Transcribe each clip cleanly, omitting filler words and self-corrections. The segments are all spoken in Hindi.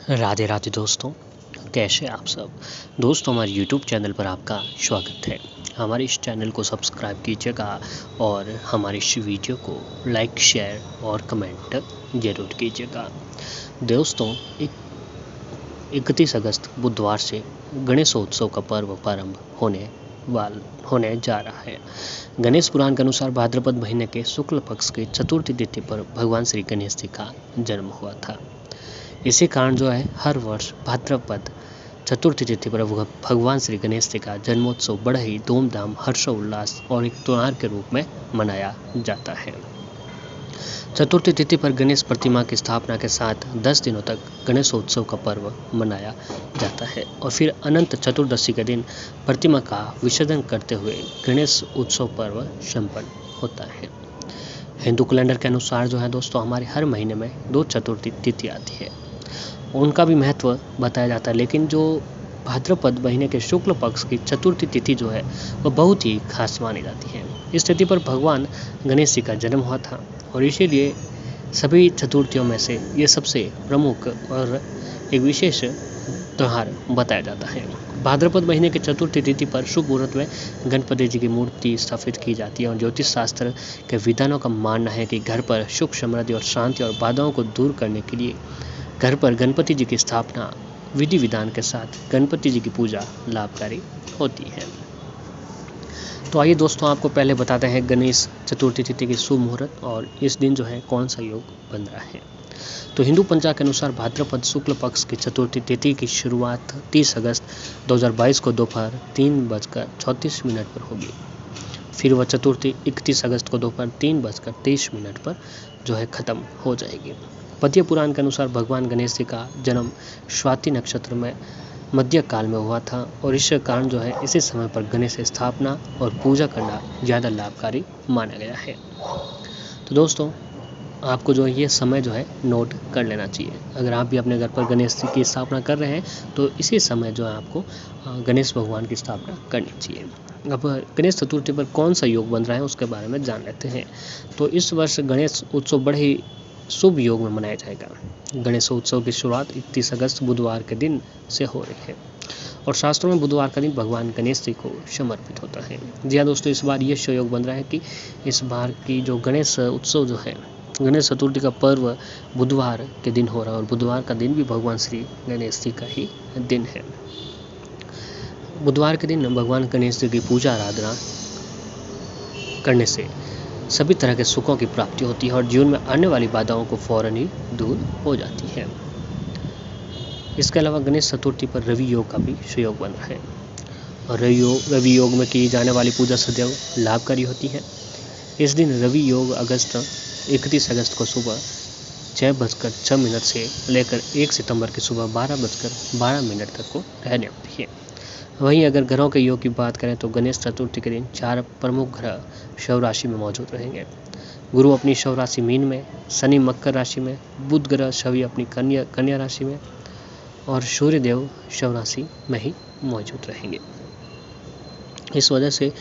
राधे राधे दोस्तों, कैसे आप सब। दोस्तों, हमारे YouTube चैनल पर आपका स्वागत है। हमारे इस चैनल को सब्सक्राइब कीजिएगा और हमारे इस वीडियो को लाइक, शेयर और कमेंट ज़रूर कीजिएगा। दोस्तों, 31 अगस्त बुधवार से गणेशोत्सव का पर्व प्रारंभ होने जा रहा है। गणेश पुराण के अनुसार भाद्रपद महीने के शुक्ल पक्ष के चतुर्थी तिथि पर भगवान श्री गणेश जी का जन्म हुआ था। इसी कारण जो है हर वर्ष भाद्रपद चतुर्थी तिथि पर भगवान श्री गणेश जी का जन्मोत्सव बड़ा ही धूमधाम, हर्षोल्लास और एक त्योहार के रूप में मनाया जाता है। चतुर्थी तिथि पर गणेश प्रतिमा की स्थापना के साथ 10 दिनों तक गणेशोत्सव का पर्व मनाया जाता है और फिर अनंत चतुर्दशी के दिन प्रतिमा का विसर्जन करते हुए गणेश उत्सव पर्व संपन्न होता है। हिंदू कैलेंडर के अनुसार जो है दोस्तों, हमारे हर महीने में 2 चतुर्थी तिथि आती है, उनका भी महत्व बताया जाता है। लेकिन जो भाद्रपद महीने के शुक्ल पक्ष की चतुर्थी तिथि जो है वह बहुत ही खास मानी जाती है। इस तिथि पर भगवान गणेश जी का जन्म हुआ था और इसीलिए सभी चतुर्थियों में से ये सबसे प्रमुख और एक विशेष त्यौहार बताया जाता है। भाद्रपद महीने के चतुर्थी तिथि पर शुभ मुहूर्त में गणपति जी की मूर्ति स्थापित की जाती है और ज्योतिष शास्त्र के विद्वानों का मानना है कि घर पर सुख, समृद्धि और शांति और बाधाओं को दूर करने के लिए घर पर गणपति जी की स्थापना विधि विधान के साथ गणपति जी की पूजा लाभकारी होती है। तो आइए दोस्तों, आपको पहले बताते हैं गणेश चतुर्थी तिथि की शुभ मुहूर्त और इस दिन जो है कौन सा योग बन रहा है। तो हिंदू पंचांग के अनुसार भाद्रपद शुक्ल पक्ष की चतुर्थी तिथि की शुरुआत 30 अगस्त 2022 को दोपहर 3:34 पर होगी। फिर वह चतुर्थी 31 अगस्त को दोपहर 3:23 पर जो है खत्म हो जाएगी। पद्य पुराण के अनुसार भगवान गणेश जी का जन्म स्वाति नक्षत्र में मध्य काल में हुआ था और इस कारण जो है इसी समय पर गणेश स्थापना और पूजा करना ज़्यादा लाभकारी माना गया है। तो दोस्तों, आपको जो है ये समय जो है नोट कर लेना चाहिए। अगर आप भी अपने घर पर गणेश जी की स्थापना कर रहे हैं तो इसी समय जो है आपको गणेश भगवान की स्थापना करनी चाहिए। अब गणेश चतुर्थी पर कौन सा योग बन रहा है उसके बारे में जान लेते हैं। तो इस वर्ष गणेश उत्सव बड़े ही शुभ योग में मनाया जाएगा। गणेश उत्सव की शुरुआत 31 अगस्त बुधवार के दिन से हो रही है और शास्त्रों में बुधवार का दिन भगवान गणेश जी को समर्पित होता है। जी हाँ दोस्तों, इस बार ये सहयोग बन रहा है कि इस बार की जो गणेश उत्सव जो है, गणेश चतुर्थी का पर्व बुधवार के दिन हो रहा है और बुधवार का दिन भी भगवान श्री गणेश जी का ही दिन है। बुधवार के दिन भगवान गणेश जी की पूजा आराधना करने से सभी तरह के सुखों की प्राप्ति होती है और जीवन में आने वाली बाधाओं को फौरन ही दूर हो जाती है। इसके अलावा गणेश चतुर्थी पर रवि योग का भी सुयोग बन रहा है और रवि योग में की जाने वाली पूजा सदैव लाभकारी होती है। इस दिन रवि योग 31 अगस्त को सुबह 6:06 से लेकर 1 सितंबर की सुबह 12:12 तक को रहने वाली है। वहीं अगर ग्रहों के योग की बात करें तो गणेश चतुर्थी के दिन 4 प्रमुख ग्रह शव राशि में मौजूद रहेंगे। गुरु अपनी शव राशि मीन में, शनि मकर राशि में, बुध ग्रह शवि अपनी कन्या राशि में और सूर्यदेव शव राशि में ही मौजूद रहेंगे। इस वजह से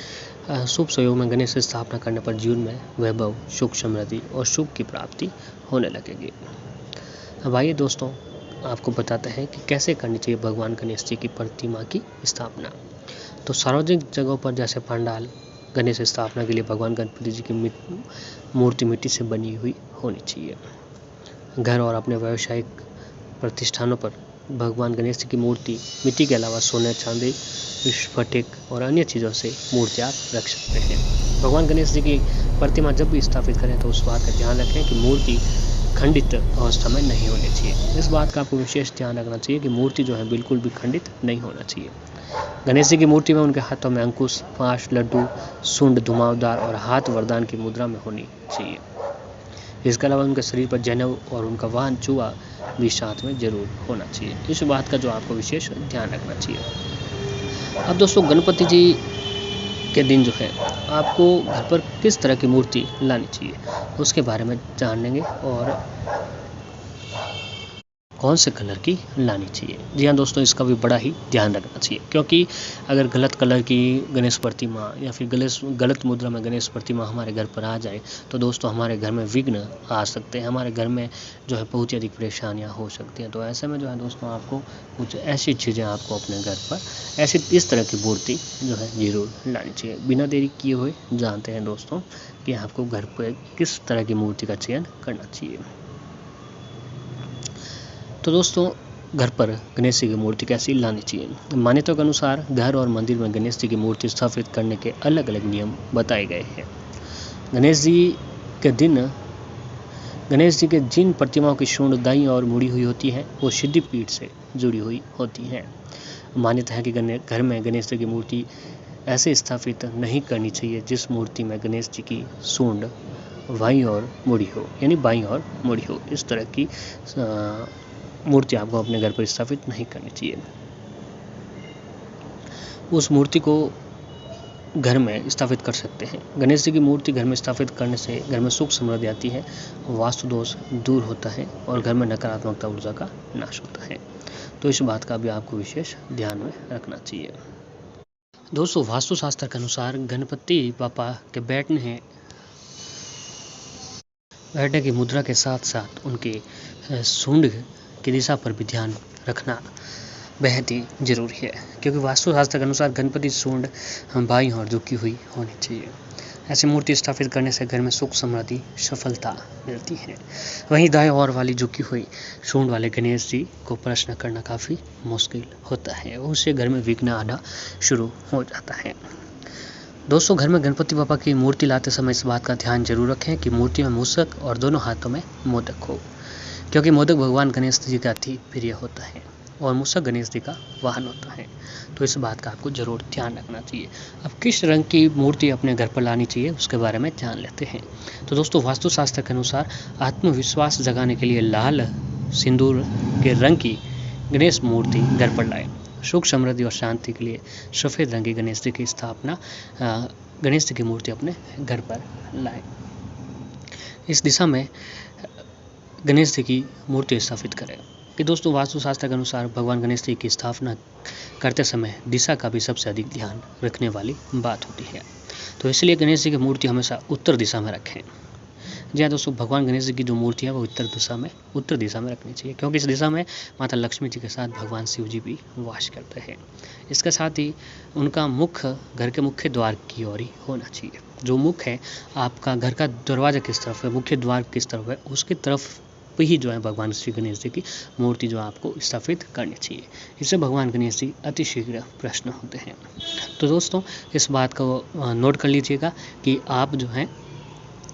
शुभ सहयोग में गणेश की स्थापना करने पर जीवन में वैभव, सुख, समृद्धि और सुख की प्राप्ति होने लगेगी। अब आइए दोस्तों, आपको बताते हैं कि कैसे करनी चाहिए भगवान गणेश जी की प्रतिमा की स्थापना। तो सार्वजनिक जगहों पर जैसे पंडाल, गणेश स्थापना के लिए भगवान गणपति जी की मूर्ति मिट्टी से बनी हुई होनी चाहिए। घर और अपने व्यावसायिक प्रतिष्ठानों पर भगवान गणेश जी की मूर्ति मिट्टी के अलावा सोने, चांदी, स्फटिक और अन्य चीज़ों से मूर्ति आप रख सकते हैं। भगवान गणेश जी की प्रतिमा जब भी स्थापित करें तो उस बात का ध्यान रखें कि मूर्ति खंडित अवस्था में नहीं होनी चाहिए। इस बात का आपको विशेष ध्यान रखना चाहिए कि मूर्ति जो है बिल्कुल भी खंडित नहीं होना चाहिए। गणेश जी की मूर्ति में उनके हाथों में अंकुश, पाश, लड्डू, सूंड धुआंधार और हाथ वरदान की मुद्रा में होनी चाहिए। इसके अलावा उनके शरीर पर जनेऊ और उनका वाहन चूहा भी साथ में जरूर होना चाहिए। इस बात का जो आपको विशेष ध्यान रखना चाहिए। अब दोस्तों, गणपति जी के दिन जो है आपको घर पर किस तरह की मूर्ति लानी चाहिए उसके बारे में जान लेंगे और कौन से कलर की लानी चाहिए। जी हाँ दोस्तों, इसका भी बड़ा ही ध्यान रखना चाहिए, क्योंकि अगर गलत कलर की गणेश प्रतिमा या फिर गलत मुद्रा में गणेश प्रतिमा हमारे घर पर आ जाए तो दोस्तों हमारे घर में विघ्न आ सकते हैं, हमारे घर में जो है बहुत ही अधिक परेशानियाँ हो सकती हैं। तो ऐसे में जो है दोस्तों आपको कुछ ऐसी चीज़ें आपको अपने घर पर इस तरह की मूर्ति जो है ज़रूर लानी चाहिए। बिना देरी किए हुए जानते हैं दोस्तों कि आपको घर पर किस तरह की मूर्ति का चयन करना चाहिए। तो दोस्तों घर पर गणेश जी की मूर्ति कैसी लानी चाहिए। मान्यता के अनुसार घर और मंदिर में गणेश जी की मूर्ति स्थापित करने के अलग अलग नियम बताए गए हैं। गणेश जी के जिन प्रतिमाओं की सूंड दाईं और मुड़ी हुई होती है वो सिद्धि पीठ से जुड़ी हुई होती है। मान्यता है कि घर में गणेश जी की मूर्ति ऐसे स्थापित नहीं करनी चाहिए जिस मूर्ति में गणेश जी की सूंड बाईं और मुड़ी हो, यानी बाईं और मुड़ी हो। इस तरह की मूर्ति आपको अपने घर पर स्थापित नहीं करनी चाहिए। उस मूर्ति को घर में स्थापित कर सकते हैं। गणेश जी की मूर्ति घर में स्थापित करने से घर में सुख समृद्धि आती है, वास्तु दोष दूर होता है और घर में नकारात्मकता ऊर्जा का नाश होता है। तो इस बात का भी आपको विशेष ध्यान में रखना चाहिए। दोस्तों वास्तुशास्त्र के अनुसार गणपति बापा के बैठने की मुद्रा के साथ साथ उनके सूंड की दिशा पर भी ध्यान रखना बेहद ही जरूरी है, क्योंकि वास्तुशास्त्र के अनुसार गणपति सूंड बाईं ओर झुकी हुई होनी चाहिए। ऐसी मूर्ति स्थापित करने से घर में सुख समृद्धि सफलता मिलती है। वहीं दाएं ओर वाली झुकी हुई सूंड वाले गणेश जी को प्रश्न करना काफ़ी मुश्किल होता है, उससे घर में विघ्न आना शुरू हो जाता है। दोस्तों घर में गणपति बापा की मूर्ति लाते समय इस बात का ध्यान जरूर रखें कि मूर्ति में मूषक और दोनों हाथों में मोदक हो, क्योंकि मोदक भगवान गणेश जी का अति प्रिय होता है और मूषक गणेश जी का वाहन होता है। तो इस बात का आपको जरूर ध्यान रखना चाहिए। अब किस रंग की मूर्ति अपने घर पर लानी चाहिए उसके बारे में जान लेते हैं। तो दोस्तों वास्तुशास्त्र के अनुसार आत्मविश्वास जगाने के लिए लाल सिंदूर के रंग की गणेश मूर्ति घर पर लाएं। सुख समृद्धि और शांति के लिए सफ़ेद रंग की गणेश जी की मूर्ति अपने घर पर लाएं। इस दिशा में गणेश जी की मूर्ति स्थापित करें। कि दोस्तों वास्तुशास्त्र के अनुसार भगवान गणेश जी की स्थापना करते समय दिशा का भी सबसे अधिक ध्यान रखने वाली बात होती है। तो इसलिए गणेश जी की मूर्ति हमेशा उत्तर दिशा में रखें। जी हाँ दोस्तों, भगवान गणेश जी की जो मूर्ति है वो उत्तर दिशा में रखनी चाहिए, क्योंकि इस दिशा में माता लक्ष्मी जी के साथ भगवान शिव जी भी वास करते हैं। इसके साथ ही उनका मुख घर के मुख्य द्वार की ओर ही होना चाहिए। जो मुख है आपका घर का दरवाजा किस तरफ है, मुख्य द्वार किस तरफ है, उसकी तरफ पे ही जो है भगवान श्री गणेश जी की मूर्ति जो आपको स्थापित करनी चाहिए। इससे भगवान गणेश जी अतिशीघ्र प्रसन्न होते हैं। तो दोस्तों इस बात को नोट कर लीजिएगा कि आप जो है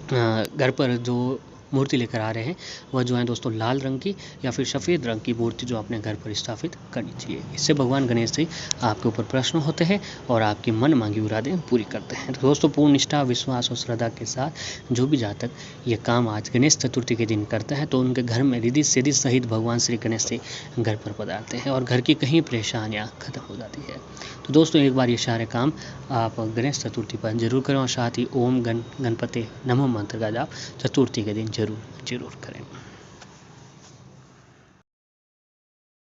घर पर जो मूर्ति लेकर आ रहे हैं वह जो है दोस्तों लाल रंग की या फिर सफ़ेद रंग की मूर्ति जो अपने घर पर स्थापित करनी चाहिए। इससे भगवान गणेश जी आपके ऊपर प्रसन्न होते हैं और आपकी मन मांगी मुरादें पूरी करते हैं। तो दोस्तों पूर्ण निष्ठा, विश्वास और श्रद्धा के साथ जो भी जातक ये काम आज गणेश चतुर्थी के दिन करते हैं तो उनके घर में रिद्धि सिद्धि सहित भगवान श्री गणेश जी घर पर पधारते हैं और घर की कहीं परेशानियाँ खत्म हो जाती है। तो दोस्तों एक बार ये सारे काम आप गणेश चतुर्थी पर जरूर करें और साथ ही ओम गणपते नमः मंत्र का जाप चतुर्थी के दिन जरूर करें।